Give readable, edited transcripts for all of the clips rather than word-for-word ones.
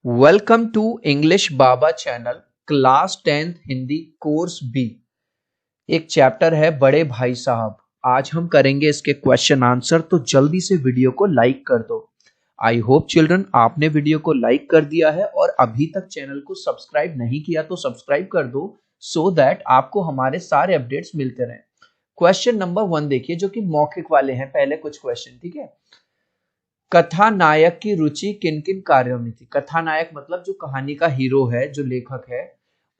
Welcome to English Baba channel class 10th Hindi course B. एक chapter है बड़े भाई साहब। आज हम करेंगे इसके क्वेश्चन आंसर, तो जल्दी से वीडियो को लाइक कर दो। आई होप चिल्ड्रन आपने वीडियो को लाइक कर दिया है और अभी तक चैनल को सब्सक्राइब नहीं किया तो सब्सक्राइब कर दो सो दैट आपको हमारे सारे अपडेट्स मिलते रहें। क्वेश्चन नंबर 1 देखिए जो कि मौखिक वाले हैं। पहले कुछ क्वेश्चन, ठीक है। कथानायक की रुचि किन किन कार्यों में थी। कथानायक मतलब जो कहानी का हीरो है, जो लेखक है,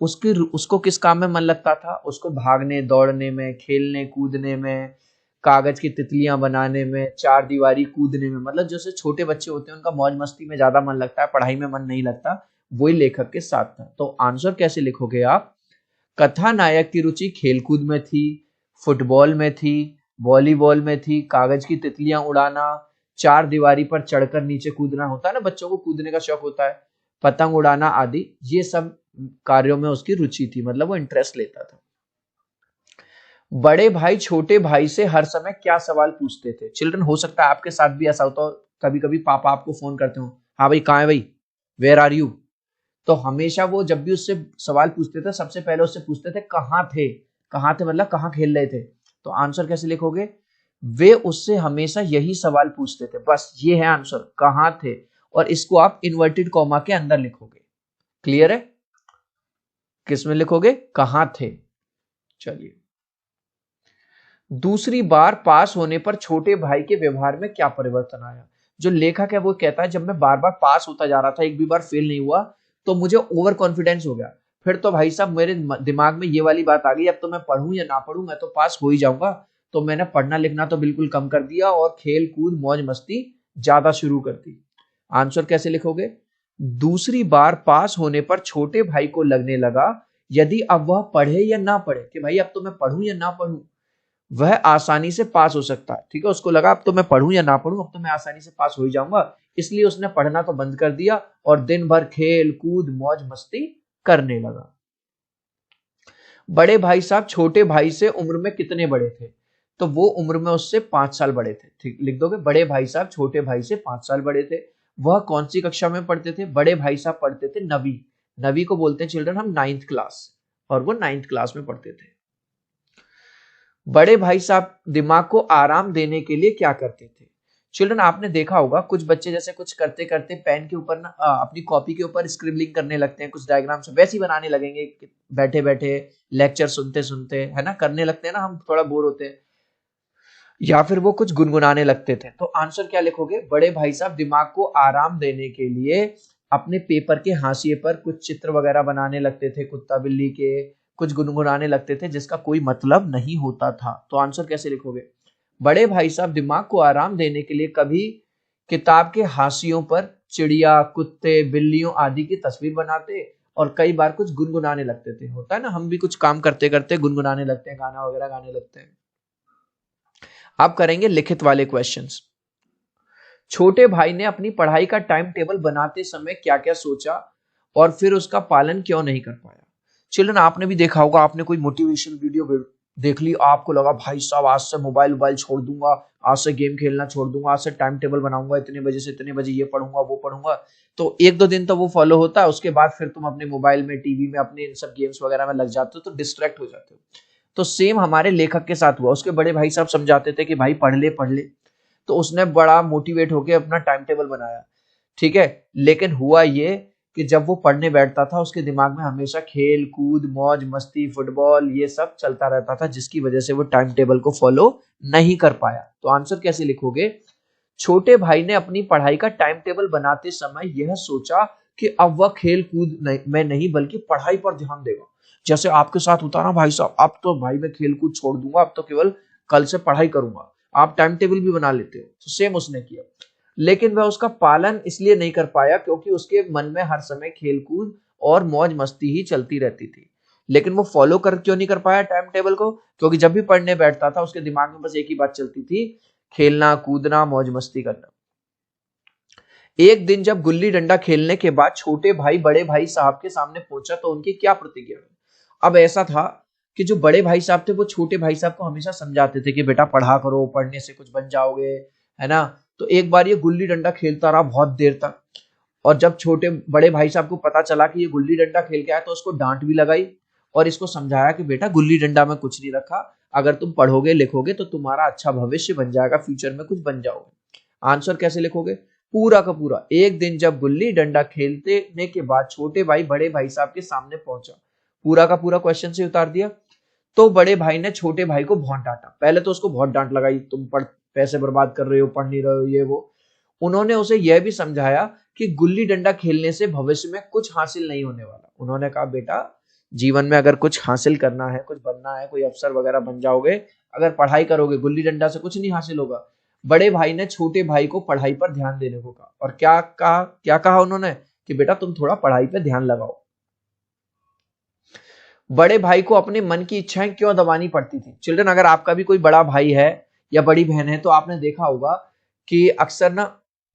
उसको किस काम में मन लगता था। उसको भागने दौड़ने में, खेलने कूदने में, कागज की तितलियां बनाने में, चार दीवारी कूदने में। मतलब जैसे छोटे बच्चे होते हैं उनका मौज मस्ती में ज्यादा मन लगता है, पढ़ाई में मन नहीं लगता, वही लेखक के साथ था। तो आंसर कैसे लिखोगे आप। कथानायक की रुचि खेलकूद में थी, फुटबॉल में थी, वॉलीबॉल में थी, कागज की तितलियां उड़ाना, चार दीवारी पर चढ़कर नीचे कूदना, होता है ना बच्चों को कूदने का शौक होता है, पतंग उड़ाना आदि, ये सब कार्यों में उसकी रुचि थी, मतलब वो इंटरेस्ट लेता था। बड़े भाई छोटे भाई से हर समय क्या सवाल पूछते थे। चिल्ड्रन, हो सकता है आपके साथ भी ऐसा होता हो, कभी कभी पापा आपको फोन करते हो, हाँ भाई कहाँ है भाई, वेयर आर यू। तो हमेशा वो जब भी उससे सवाल पूछते थे सबसे पहले उससे पूछते थे कहाँ थे। कहाँ थे मतलब कहाँ खेल रहे थे। तो आंसर कैसे लिखोगे। वे उससे हमेशा यही सवाल पूछते थे, बस ये है आंसर, कहाँ थे। और इसको आप इन्वर्टेड कॉमा के अंदर लिखोगे। क्लियर है। किस में लिखोगे, कहाँ थे। चलिए, दूसरी बार पास होने पर छोटे भाई के व्यवहार में क्या परिवर्तन आया। जो लेखक है वो कहता है जब मैं बार बार पास होता जा रहा था, एक भी बार फेल नहीं हुआ, तो मुझे ओवर कॉन्फिडेंस हो गया। फिर तो भाई साहब मेरे दिमाग में ये वाली बात आ गई, अब तो मैं पढ़ूं या ना पढ़ूं मैं तो पास हो ही जाऊंगा। तो मैंने पढ़ना लिखना तो बिल्कुल कम कर दिया और खेल कूद मौज मस्ती ज्यादा शुरू कर दी। आंसर कैसे लिखोगे। दूसरी बार पास होने पर छोटे भाई को लगने लगा यदि अब वह पढ़े या ना पढ़े, कि भाई अब तो मैं पढ़ूं या ना पढ़ूं, वह आसानी से पास हो सकता है। ठीक है, उसको लगा अब तो मैं पढ़ूं या ना पढ़ूं, अब तो मैं आसानी से पास हो ही जाऊंगा। इसलिए उसने पढ़ना तो बंद कर दिया और दिन भर खेल कूद मौज मस्ती करने लगा। बड़े भाई साहब छोटे भाई से उम्र में कितने बड़े थे। तो वो उम्र में उससे 5 साल बड़े थे। ठीक, लिख दोगे बड़े भाई साहब छोटे भाई से 5 साल बड़े थे। वह कौन सी कक्षा में पढ़ते थे। बड़े भाई साहब पढ़ते थे नवी। नवी को बोलते हैं चिल्ड्रन हम 9th क्लास, और वो 9th क्लास में पढ़ते थे। बड़े भाई साहब दिमाग को आराम देने के लिए क्या करते थे। चिल्ड्रन, आपने देखा होगा कुछ बच्चे जैसे कुछ करते करते पेन के ऊपर ना अपनी कॉपी के ऊपर स्क्रिबलिंग करने लगते हैं, कुछ डायग्राम्स वैसे ही बनाने लगेंगे बैठे बैठे, लेक्चर सुनते सुनते, है ना, करने लगते हैं ना, हम थोड़ा बोर होते हैं, या फिर वो कुछ गुनगुनाने लगते थे। तो आंसर क्या लिखोगे। बड़े भाई साहब दिमाग को आराम देने के लिए अपने पेपर के हाशिए पर कुछ चित्र वगैरह बनाने लगते थे, कुत्ता बिल्ली के, कुछ गुनगुनाने लगते थे जिसका कोई मतलब नहीं होता था। तो आंसर कैसे लिखोगे। बड़े भाई साहब दिमाग को आराम देने के लिए कभी किताब के हाशियों पर चिड़िया कुत्ते बिल्लियों आदि की तस्वीर बनाते और कई बार कुछ गुनगुनाने लगते थे। होता है ना, हम भी कुछ काम करते करते गुनगुनाने लगते हैं, गाना वगैरह गाने लगते हैं। अब करेंगे लिखित वाले क्वेश्चंस। छोटे भाई ने अपनी पढ़ाई का टाइम टेबल बनाते समय क्या क्या सोचा और फिर उसका पालन क्यों नहीं कर पाया। चिल्ड्रन, आपने भी देखा होगा, आपने कोई मोटिवेशनल वीडियो देख ली, आपको लगा भाई साहब आज से मोबाइल छोड़ दूंगा, आज से गेम खेलना छोड़ दूंगा, आज से टाइम टेबल बनाऊंगा, इतने बजे से इतने बजे ये पढ़ूंगा वो पढ़ूंगा। तो एक दो दिन तो वो फॉलो होता है, उसके बाद फिर तुम अपने मोबाइल में टीवी में अपने इन सब गेम्स वगैरह में लग जाते हो, तो डिस्ट्रैक्ट हो जाते हो। तो सेम हमारे लेखक के साथ हुआ। उसके बड़े भाई साहब समझाते थे कि भाई पढ़ ले पढ़ ले, तो उसने बड़ा मोटिवेट होकर अपना टाइम टेबल बनाया। ठीक है, लेकिन हुआ ये कि जब वो पढ़ने बैठता था उसके दिमाग में हमेशा खेल कूद मौज मस्ती फुटबॉल ये सब चलता रहता था, जिसकी वजह से वो टाइम टेबल को फॉलो नहीं कर पाया। तो आंसर कैसे लिखोगे। छोटे भाई ने अपनी पढ़ाई का टाइम टेबल बनाते समय यह सोचा कि अब वह खेल कूद में नहीं बल्कि पढ़ाई पर ध्यान देगा। जैसे आपके साथ होता ना भाई साहब, अब तो भाई मैं खेल कूद छोड़ दूंगा, अब तो केवल कल से पढ़ाई करूंगा। आप टाइम टेबल भी बना लेते हो, तो सेम उसने किया। लेकिन वह उसका पालन इसलिए नहीं कर पाया क्योंकि उसके मन में हर समय खेलकूद और मौज मस्ती ही चलती रहती थी। लेकिन वो फॉलो कर क्यों नहीं कर पाया टाइम टेबल को, क्योंकि जब भी पढ़ने बैठता था उसके दिमाग में बस एक ही बात चलती थी, खेलना कूदना मौज मस्ती करना। एक दिन जब गुल्ली डंडा खेलने के बाद छोटे भाई बड़े भाई साहब के सामने पहुंचा तो उनकी क्या प्रतिक्रिया हुई। अब ऐसा था कि जो बड़े भाई साहब थे वो छोटे भाई साहब को हमेशा समझाते थे कि बेटा पढ़ा करो, पढ़ने से कुछ बन जाओगे, है ना। तो एक बार ये गुल्ली डंडा खेलता रहा बहुत देर तक, और जब छोटे बड़े भाई साहब को पता चला कि ये गुल्ली डंडा खेल के आया तो उसको डांट भी लगाई और इसको समझाया कि बेटा गुल्ली डंडा में कुछ नहीं रखा, अगर तुम पढ़ोगे लिखोगे तो तुम्हारा अच्छा भविष्य बन जाएगा, फ्यूचर में कुछ बन जाओगे। आंसर कैसे लिखोगे? पूरा का पूरा, एक दिन जब गुल्ली डंडा खेलने के बाद छोटे भाई बड़े भाई साहब के सामने पहुंचा, पूरा का पूरा क्वेश्चन से उतार दिया। तो बड़े भाई ने छोटे भाई को बहुत डांटा, पहले तो उसको बहुत डांट लगाई, तुम पैसे बर्बाद कर रहे हो, पढ़ नहीं रहे हो, ये वो। उन्होंने उसे यह भी समझाया कि गुल्ली डंडा खेलने से भविष्य में कुछ हासिल नहीं होने वाला। उन्होंने कहा बेटा जीवन में अगर कुछ हासिल करना है, कुछ बनना है, कोई अफसर वगैरह बन जाओगे, अगर पढ़ाई करोगे, गुल्ली डंडा से कुछ नहीं हासिल होगा। बड़े भाई ने छोटे भाई को पढ़ाई पर ध्यान देने को कहा और क्या कहा उन्होंने कि बेटा तुम थोड़ा पढ़ाई पर ध्यान लगाओ। बड़े भाई को अपने मन की इच्छाएं क्यों दबानी पड़ती थी? चिल्ड्रन, अगर आपका भी कोई बड़ा भाई है या बड़ी बहन है तो आपने देखा होगा कि अक्सर ना,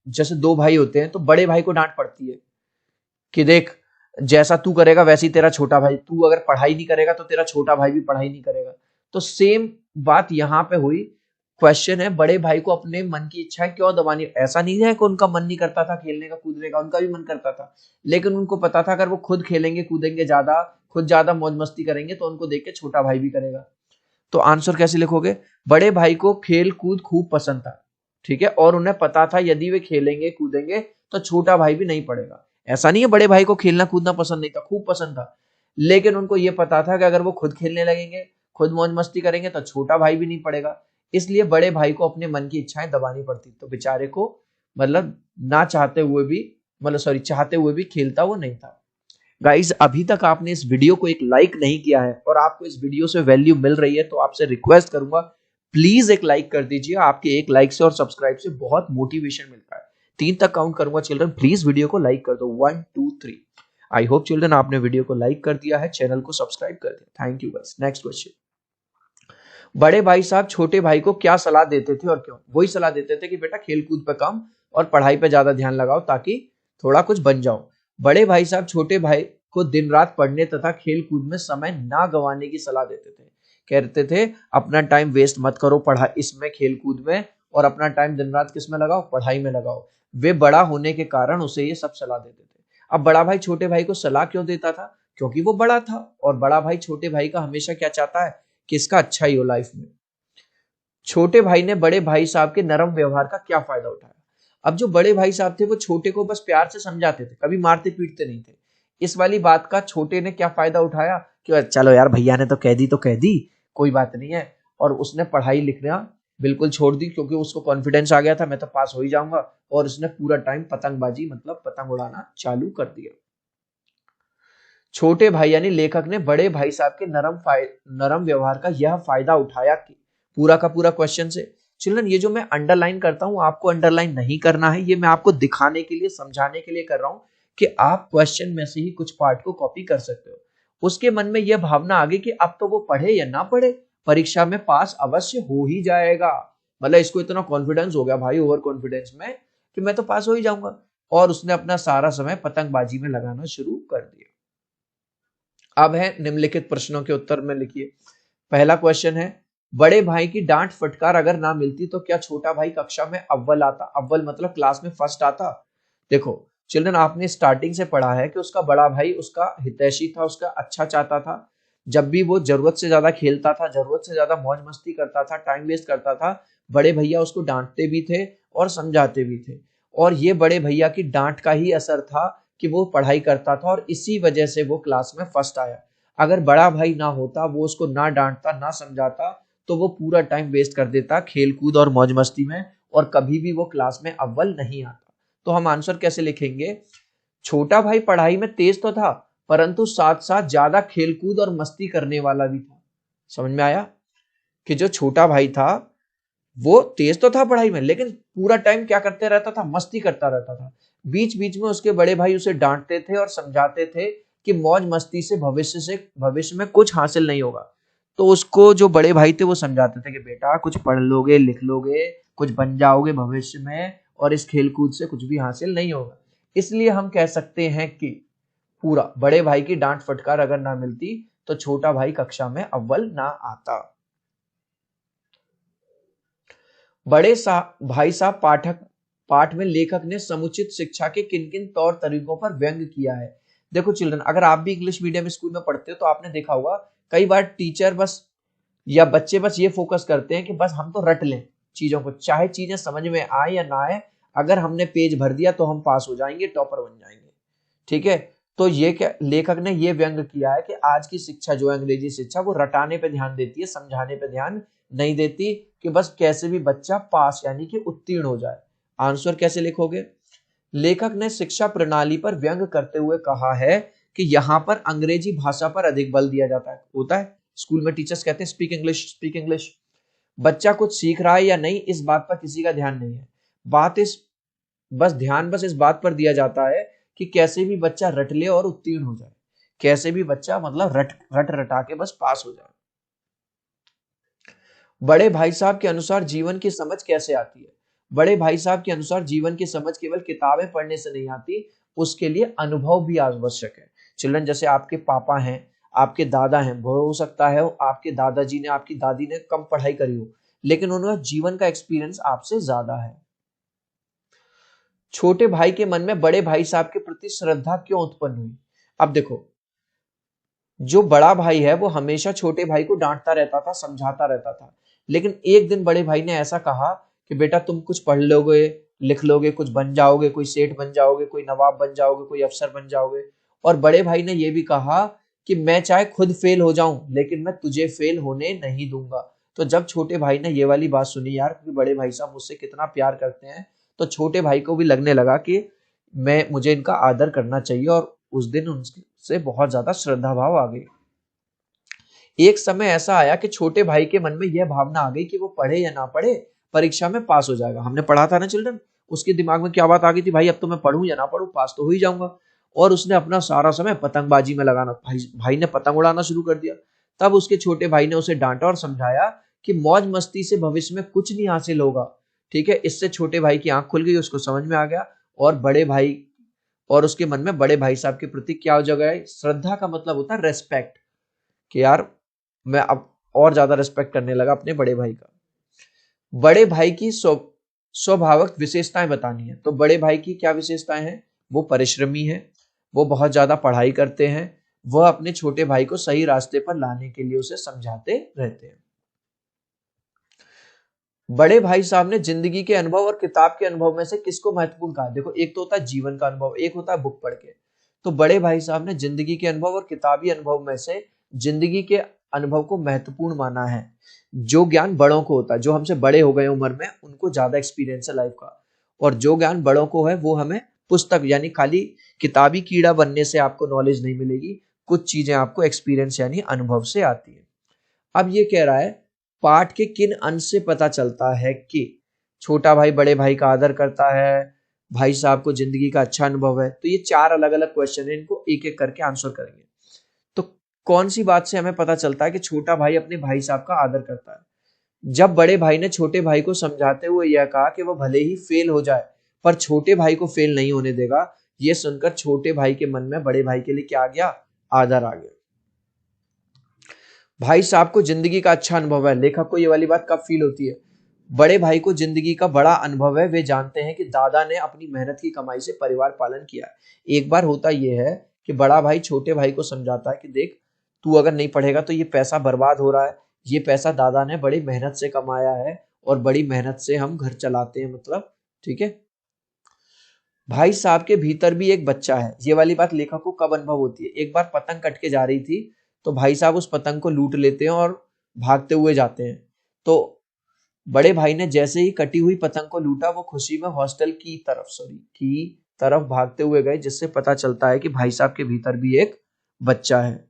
जैसे दो भाई होते हैं तो बड़े भाई को डांट पड़ती है कि देख जैसा तू करेगा वैसे ही तेरा छोटा भाई, तू अगर पढ़ाई नहीं करेगा तो तेरा छोटा भाई भी पढ़ाई नहीं करेगा। तो सेम बात यहाँ पे हुई। क्वेश्चन है बड़े भाई को अपने मन की इच्छाएं क्यों दबानी? ऐसा नहीं है कि उनका मन नहीं करता था खेलने का कूदने का, उनका भी मन करता था, लेकिन उनको पता था अगर वो खुद खेलेंगे कूदेंगे ज्यादा, खुद ज्यादा मौज मस्ती करेंगे तो उनको देख के छोटा भाई भी करेगा। तो आंसर कैसे लिखोगे? बड़े भाई को खेल कूद खूब पसंद था, ठीक है, और उन्हें पता था यदि वे खेलेंगे कूदेंगे तो छोटा भाई भी नहीं पड़ेगा। ऐसा नहीं है बड़े भाई को खेलना कूदना पसंद नहीं था, खूब पसंद था, लेकिन उनको यह पता था कि अगर वो खुद खेलने लगेंगे, खुद मौज मस्ती करेंगे तो छोटा भाई भी नहीं पड़ेगा। इसलिए बड़े भाई को अपने मन की इच्छाएं दबानी पड़ती, तो बेचारे को मतलब ना चाहते हुए भी, मतलब सॉरी, चाहते हुए भी खेलता वो नहीं था। गाइज अभी तक आपने इस वीडियो को एक लाइक नहीं किया है और आपको इस वीडियो से वैल्यू मिल रही है तो आपसे रिक्वेस्ट करूंगा प्लीज एक लाइक कर दीजिए। आपके एक लाइक से और सब्सक्राइब से बहुत मोटिवेशन मिलता है। 3 तक काउंट करूंगा चिल्ड्रन, प्लीज वीडियो को लाइक कर दो, 1 2 3। आई होप चिल्ड्रन आपने वीडियो को लाइक कर दिया है, चैनल को सब्सक्राइब कर दिया। Thank you guys. Next question, बड़े भाई साहब छोटे भाई को क्या सलाह देते थे और क्यों? वही सलाह देते थे कि बेटा खेल कूद पे कम और पढ़ाई पे ज्यादा ध्यान लगाओ ताकि थोड़ा कुछ बन जाओ। बड़े भाई साहब छोटे भाई को दिन रात पढ़ने तथा खेल कूद में समय ना गंवाने की सलाह देते थे। कहते थे अपना टाइम वेस्ट मत करो पढ़ाई इसमें, खेल कूद में, और अपना टाइम दिन रात किस में लगाओ? पढ़ाई में लगाओ। वे बड़ा होने के कारण उसे ये सब सलाह देते थे। अब बड़ा भाई छोटे भाई को सलाह क्यों देता था? क्योंकि वो बड़ा था और बड़ा भाई छोटे भाई का हमेशा क्या चाहता है कि इसका अच्छा ही हो लाइफ में। छोटे भाई ने बड़े भाई साहब के नरम व्यवहार का क्या फायदा उठाया? अब जो बड़े भाई साहब थे वो छोटे को बस प्यार से समझाते थे, कभी मारते पीटते नहीं थे। इस वाली बात का छोटे ने क्या फायदा उठाया कि चलो यार भैया ने तो कह दी, कोई बात नहीं है, और उसने पढ़ाई लिखना बिल्कुल छोड़ दी क्योंकि उसको कॉन्फिडेंस आ गया था मैं तो पास हो ही जाऊंगा, और उसने पूरा टाइम पतंगबाजी मतलब पतंग उड़ाना चालू कर दिया। छोटे भाई यानी लेखक ने बड़े भाई साहब के नरम व्यवहार का यह फायदा उठाया कि पूरा का पूरा क्वेश्चन से। चिल्ड्रन ये जो मैं अंडरलाइन करता हूं आपको अंडरलाइन नहीं करना है, ये मैं आपको दिखाने के लिए समझाने के लिए कर रहा हूं कि आप क्वेश्चन में से ही कुछ पार्ट को कॉपी कर सकते हो। उसके मन में यह भावना आ गई कि अब तो वो पढ़े या ना पढ़े परीक्षा में पास अवश्य हो ही जाएगा। मतलब इसको इतना कॉन्फिडेंस हो गया भाई, ओवर कॉन्फिडेंस में, कि मैं तो पास हो ही जाऊंगा, और उसने अपना सारा समय पतंगबाजी में लगाना शुरू कर दिया। अब है निम्नलिखित प्रश्नों के उत्तर में लिखिए। पहला क्वेश्चन है बड़े भाई की डांट फटकार अगर ना मिलती तो क्या छोटा भाई कक्षा में अव्वल आता? अव्वल मतलब क्लास में फर्स्ट आता। देखो चिल्ड्रन आपने स्टार्टिंग से पढ़ा है कि उसका बड़ा भाई उसका हितैषी था, उसका अच्छा चाहता था। जब भी वो जरूरत से ज्यादा खेलता था, जरूरत से ज्यादा मौज मस्ती करता था, टाइम वेस्ट करता था, बड़े भैया उसको डांटते भी थे और समझाते भी थे, और ये बड़े भैया की डांट का ही असर था कि वो पढ़ाई करता था और इसी वजह से वो क्लास में फर्स्ट आया। अगर बड़ा भाई ना होता, वो उसको ना डांटता ना समझाता, तो वो पूरा टाइम वेस्ट कर देता खेल कूद और मौज मस्ती में और कभी भी वो क्लास में अव्वल नहीं आता। तो हम आंसर कैसे लिखेंगे? छोटा भाई पढ़ाई में तेज तो था परंतु साथ साथ ज्यादा खेलकूद और मस्ती करने वाला भी था। समझ में आया कि जो छोटा भाई था वो तेज तो था पढ़ाई में लेकिन पूरा टाइम क्या करते रहता था? मस्ती करता रहता था। बीच बीच में उसके बड़े भाई उसे डांटते थे और समझाते थे कि मौज मस्ती से भविष्य में कुछ हासिल नहीं होगा। तो उसको जो बड़े भाई थे वो समझाते थे कि बेटा कुछ पढ़ लोगे लिख लोगे कुछ बन जाओगे भविष्य में, और इस खेल कूद से कुछ भी हासिल नहीं होगा। इसलिए हम कह सकते हैं कि पूरा बड़े भाई की डांट फटकार अगर ना मिलती तो छोटा भाई कक्षा में अव्वल ना आता। भाई साहब पाठ में लेखक ने समुचित शिक्षा के किन किन तौर तरीकों पर व्यंग किया है। देखो चिल्ड्रन, अगर आप भी इंग्लिश मीडियम स्कूल में पढ़ते हो तो आपने देखा होगा कई बार टीचर बस या बच्चे बस ये फोकस करते हैं कि बस हम तो रट लें चीजों को, चाहे चीजें समझ में आए या ना आए, अगर हमने पेज भर दिया तो हम पास हो जाएंगे, टॉपर बन जाएंगे। ठीक है, तो ये क्या लेखक ने ये व्यंग किया है कि आज की शिक्षा जो है अंग्रेजी शिक्षा, वो रटाने पे ध्यान देती है, समझाने पे ध्यान नहीं देती, कि बस कैसे भी बच्चा पास यानी कि उत्तीर्ण हो जाए। आंसर कैसे लिखोगे? लेखक ने शिक्षा प्रणाली पर व्यंग करते हुए कहा है कि यहाँ पर अंग्रेजी भाषा पर अधिक बल दिया जाता है। होता है स्कूल में टीचर्स कहते हैं स्पीक इंग्लिश, स्पीक इंग्लिश। बच्चा कुछ सीख रहा है या नहीं इस बात पर किसी का ध्यान नहीं है। ध्यान बस इस बात पर दिया जाता है कि कैसे भी बच्चा रट ले और उत्तीर्ण हो जाए, कैसे भी बच्चा मतलब रट रटा के बस पास हो जाए। बड़े भाई साहब के अनुसार जीवन की समझ कैसे आती है? बड़े भाई साहब के अनुसार जीवन की समझ केवल किताबें पढ़ने से नहीं आती, उसके लिए अनुभव भी आवश्यक है। चिल्ड्रन, जैसे आपके पापा हैं, आपके दादा हैं, हो सकता है आपके दादाजी ने, आपकी दादी ने कम पढ़ाई करी हो, लेकिन उन्होंने जीवन का एक्सपीरियंस आपसे ज्यादा है। छोटे भाई के मन में बड़े भाई साहब के प्रति श्रद्धा क्यों उत्पन्न हुई? अब देखो, जो बड़ा भाई है वो हमेशा छोटे भाई को डांटता रहता था, समझाता रहता था, लेकिन एक दिन बड़े भाई ने ऐसा कहा कि बेटा तुम कुछ पढ़ लोगे, लिख लोगे, कुछ बन जाओगे, कोई सेठ बन जाओगे, कोई नवाब बन जाओगे, कोई अफसर बन जाओगे। और बड़े भाई ने यह भी कहा कि मैं चाहे खुद फेल हो जाऊं लेकिन मैं तुझे फेल होने नहीं दूंगा। तो जब छोटे भाई ने ये वाली बात सुनी, यार क्योंकि बड़े भाई साहब मुझसे कितना प्यार करते हैं, तो छोटे भाई को भी लगने लगा कि मुझे इनका आदर करना चाहिए, और उस दिन उनसे बहुत ज्यादा श्रद्धा भाव आ गई। एक समय ऐसा आया कि छोटे भाई के मन में यह भावना आ गई कि वो पढ़े या ना पढ़े परीक्षा में पास हो जाएगा। हमने पढ़ा था ना चिल्ड्रन, उसके दिमाग में क्या बात आ गई थी, भाई अब तो मैं पढ़ूं या ना पढ़ूं पास तो हो ही जाऊंगा। और उसने अपना सारा समय पतंगबाजी में लगाना, भाई ने पतंग उड़ाना शुरू कर दिया। तब उसके छोटे भाई ने उसे डांटा और समझाया कि मौज मस्ती से भविष्य में कुछ नहीं हासिल होगा। ठीक है, इससे छोटे भाई की आंख खुल गई, उसको समझ में आ गया, और बड़े भाई और उसके मन में बड़े भाई साहब के प्रति क्या जगह है? श्रद्धा का मतलब होता है रेस्पेक्ट, कि यार मैं अब और ज्यादा रेस्पेक्ट करने लगा अपने बड़े भाई का। बड़े भाई की स्वभावक विशेषताएं बतानी है, तो बड़े भाई की क्या विशेषताएं हैं? वो परिश्रमी है, वो बहुत ज्यादा पढ़ाई करते हैं, वह अपने छोटे भाई को सही रास्ते पर लाने के लिए उसे समझाते रहते हैं। बड़े भाई साहब ने जिंदगी के अनुभव और किताब के अनुभव में से किसको महत्वपूर्ण कहा? देखो, एक तो होता है जीवन का अनुभव, एक होता है बुक पढ़ के। तो बड़े भाई साहब ने जिंदगी के अनुभव और किताबी अनुभव में से जिंदगी के अनुभव को महत्वपूर्ण माना है। जो ज्ञान बड़ों को होता है, जो हमसे बड़े हो गए उम्र में, उनको ज्यादा एक्सपीरियंस है लाइफ का, और जो ज्ञान बड़ों को है वो हमें पुस्तक यानी खाली किताबी कीड़ा बनने से आपको नॉलेज नहीं मिलेगी, कुछ चीजें आपको एक्सपीरियंस यानी अनुभव से आती है। अब ये कह रहा है पाठ के किन अंश से पता चलता है कि छोटा भाई बड़े भाई का आदर करता है, भाई साहब को जिंदगी का अच्छा अनुभव है। तो ये चार अलग अलग क्वेश्चन है, इनको एक एक करके आंसर करेंगे। तो कौन सी बात से हमें पता चलता है कि छोटा भाई अपने भाई साहब का आदर करता है? जब बड़े भाई ने छोटे भाई को समझाते हुए यह कहा कि वह भले ही फेल हो जाए पर छोटे भाई को फेल नहीं होने देगा, यह सुनकर छोटे भाई के मन में बड़े भाई के लिए क्या आ गया? आदर आ गया। भाई साहब को जिंदगी का अच्छा अनुभव है। लेखक को ये वाली बात कब फील होती है? बड़े भाई को जिंदगी का बड़ा अनुभव है, वे जानते हैं कि दादा ने अपनी मेहनत की कमाई से परिवार पालन किया है। एक बार होता यह है कि बड़ा भाई छोटे भाई को समझाता है कि देख, तू अगर नहीं पढ़ेगा तो ये पैसा बर्बाद हो रहा है, ये पैसा दादा ने बड़ी मेहनत से कमाया है और बड़ी मेहनत से हम घर चलाते हैं, मतलब ठीक है। भाई साहब के भीतर भी एक बच्चा है। ये वाली बात लेखक को कब अनुभव होती है? एक बार पतंग कट के जा रही थी, तो भाई साहब उस पतंग को लूट लेते हैं और भागते हुए जाते हैं। तो बड़े भाई ने जैसे ही कटी हुई पतंग को लूटा, वो खुशी में हॉस्टल की तरफ भागते हुए गए, जिससे पता चलता है कि भाई साहब के भीतर भी एक बच्चा है।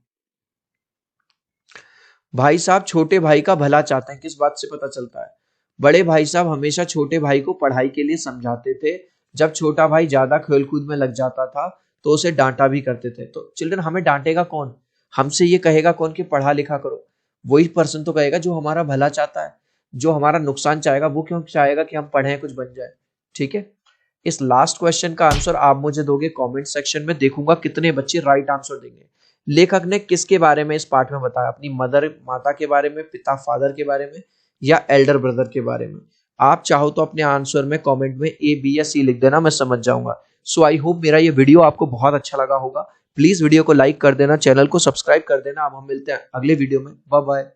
भाई साहब छोटे भाई का भला चाहते हैं, किस बात से पता चलता है? बड़े भाई साहब हमेशा छोटे भाई को पढ़ाई के लिए समझाते थे। जब छोटा भाई ज्यादा खेलकूद में लग जाता था तो उसे डांटा भी करते थे। तो चिल्ड्रन, हमें डांटेगा कौन? हमसे ये कहेगा कौन कि पढ़ा लिखा करो? वही पर्सन तो कहेगा जो हमारा भला चाहता है। जो हमारा नुकसान चाहेगा वो क्यों चाहेगा कि हम पढ़ें, कुछ बन जाए? ठीक है, इस लास्ट क्वेश्चन का आंसर आप मुझे दोगे कमेंट सेक्शन में, देखूंगा कितने बच्चे राइट आंसर देंगे। लेखक ने किसके बारे में इस पाठ में बताया? अपनी मदर माता के बारे में, पिता फादर के बारे में, या एल्डर ब्रदर के बारे में? आप चाहो तो अपने आंसर में कमेंट में ए, बी या सी लिख देना, मैं समझ जाऊंगा। सो आई होप मेरा ये वीडियो आपको बहुत अच्छा लगा होगा। प्लीज वीडियो को लाइक कर देना, चैनल को सब्सक्राइब कर देना। अब हम मिलते हैं अगले वीडियो में। Bye bye.